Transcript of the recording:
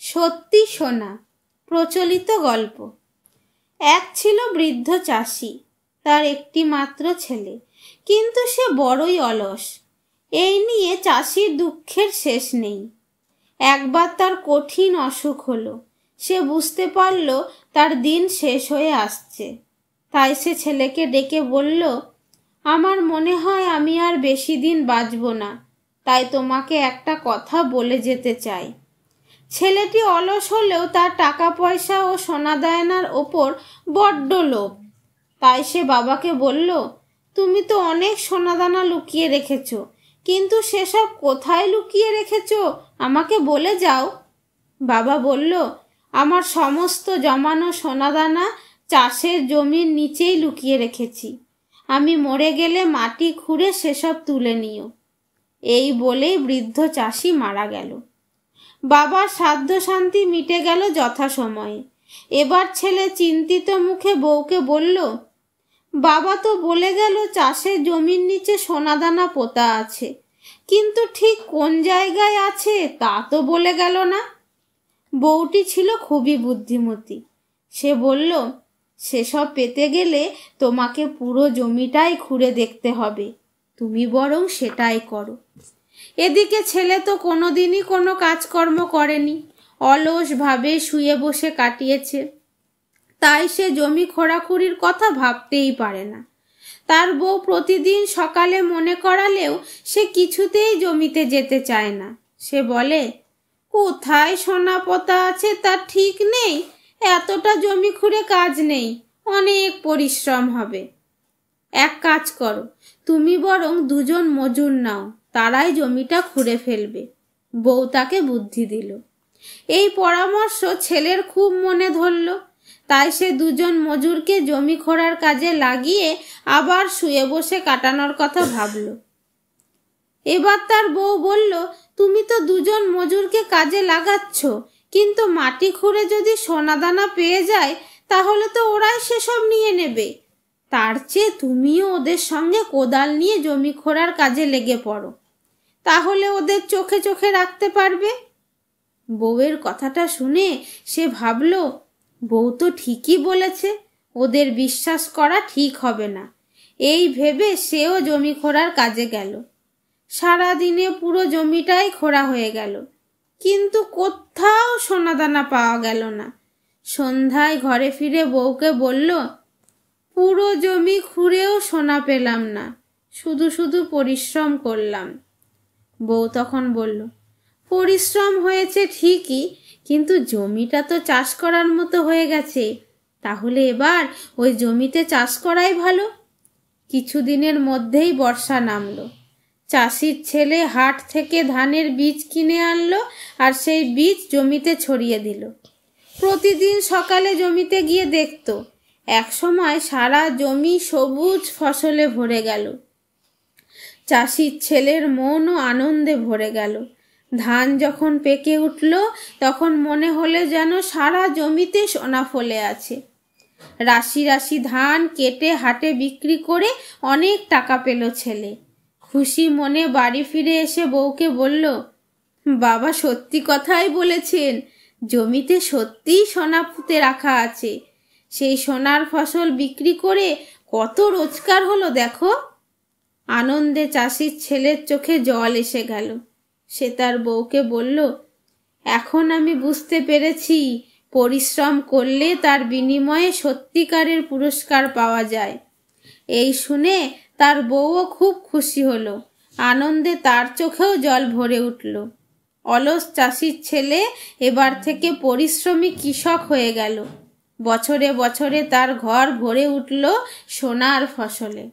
সত্যি শোনা প্রচলিত গল্প। এক ছিল বৃদ্ধ চাষি, তার একটি মাত্র ছেলে, কিন্তু সে বড়ই অলস। এই নিয়ে চাষির দুঃখের শেষ নেই। একবার তার কঠিন অসুখ হলো। সে বুঝতে পারল তার দিন শেষ হয়ে আসছে। তাই সে ছেলেকে ডেকে বলল, আমার মনে হয় আমি আর বেশি দিন বাঁচব না, তাই তোমাকে একটা কথা বলে যেতে চাই। ছেলেটি অলস হলেও তার টাকা পয়সা ও সোনা দায়নার ওপর বড্ড লোভ। তাই সে বাবাকে বলল, তুমি তো অনেক সোনাদানা লুকিয়ে রেখেছ, কিন্তু সেসব কোথায় লুকিয়ে রেখেছ আমাকে বলে যাও। বাবা বলল, আমার সমস্ত জমানো সোনাদানা চাষের জমির নিচেই লুকিয়ে রেখেছি। আমি মরে গেলে মাটি খুঁড়ে সেসব তুলে নিও। এই বলেই বৃদ্ধ চাষি মারা গেল। বাবার সাধ্য শান্তি মিটে গেল যথাসময়ে। এবার ছেলে চিন্তিত মুখে বউকে বলল, বাবা তো বলে গেল চাষের জমির নিচে সোনাদানা পোতা আছে, কিন্তু ঠিক কোন জায়গায় আছে তা তো বলে গেল না। বউটি ছিল খুবই বুদ্ধিমতী। সে বলল, সেসব পেতে গেলে তোমাকে পুরো জমিটাই খুঁড়ে দেখতে হবে, তুমি বরং সেটাই করো। এদিকে ছেলে তো কোনোদিনই কোনো কাজকর্ম করেনি, অলসভাবে শুয়ে বসে কাটিয়েছে। তাই সে জমি খোঁড়াখুড়ির কথা ভাবতেই পারে না। তার বউ প্রতিদিন সকালে মনে করালেও সে কিছুতেই জমিতে যেতে চায় না। সে বলে, কোথায় সোনা পোতা আছে তার ঠিক নেই, এতটা জমি খুঁড়ে কাজ নেই, অনেক পরিশ্রম হবে। এক কাজ করো, তুমি বরং দুজন মজুর নাও, তারাই জমিটা খুঁড়ে ফেলবে। বউ তাকে বুদ্ধি দিল। এই পরামর্শ ছেলের খুব মনে ধরল। তাই সে দুজন মজুরকে জমি খোঁড়ার কাজে লাগিয়ে আবার শুয়ে বসে কাটানোর কথা ভাবল। এবার তার বউ বলল, তুমি তো দুজন মজুরকে কাজে লাগাচ্ছ, কিন্তু মাটি খুঁড়ে যদি সোনাদানা পেয়ে যায় তাহলে তো ওরাই সেসব নিয়ে নেবে। তার চেয়ে তুমিও ওদের সঙ্গে কোদাল নিয়ে জমি খোঁড়ার কাজে লেগে পড়ো, তাহলে ওদের চোখে চোখে রাখতে পারবে। বউয়ের কথাটা শুনে সে ভাবল, বউ তো ঠিকই বলেছে, ওদের বিশ্বাস করা ঠিক হবে না। এই ভেবে সেও জমি খোঁড়ার কাজে গেল। সারা দিনে পুরো জমিটাই খোঁড়া হয়ে গেল, কিন্তু কোথাও সোনাদানা পাওয়া গেল না। সন্ধ্যায় ঘরে ফিরে বউকে বলল, পুরো জমি খুঁড়েও সোনা পেলাম না, শুধু শুধু পরিশ্রম করলাম। বউ তখন বলল, পরিশ্রম হয়েছে ঠিকই, কিন্তু জমিটা তো চাষ করার মতো হয়ে গেছে, তাহলে এবার ওই জমিতে চাষ করাই ভালো। কিছুদিনের মধ্যেই বর্ষা নামলো। চাষির ছেলে হাট থেকে ধানের বীজ কিনে আনলো আর সেই বীজ জমিতে ছড়িয়ে দিল। প্রতিদিন সকালে জমিতে গিয়ে দেখতো, একসময় সারা জমি সবুজ ফসলে ভরে গেল। চাষির ছেলের মনও আনন্দে ভরে গেল। ধান যখন পেকে উঠল তখন মনে হলো যেন সারা জমিতে সোনা ফলে আছে। রাশি রাশি ধান কেটে হাটে বিক্রি করে অনেক টাকা পেল ছেলে। খুশি মনে বাড়ি ফিরে এসে বউকে বলল, বাবা সত্যি কথাই বলেছেন, জমিতে সত্যিই সোনা পুঁতে রাখা আছে। সেই সোনার ফসল বিক্রি করে কত রোজগার হলো দেখো। আনন্দে চাষির ছেলের চোখে জল এসে গেল। সে তার বউকে বলল, এখন আমি বুঝতে পেরেছি, পরিশ্রম করলে তার বিনিময়ে সত্যিকারের পুরস্কার পাওয়া যায়। এই শুনে তার বউও খুব খুশি হলো। আনন্দে তার চোখেও জল ভরে উঠল। অলস চাষির ছেলে এবার থেকে পরিশ্রমী কৃষক হয়ে গেল। বছরে বছরে তার ঘর ভরে উঠল সোনার ফসলে।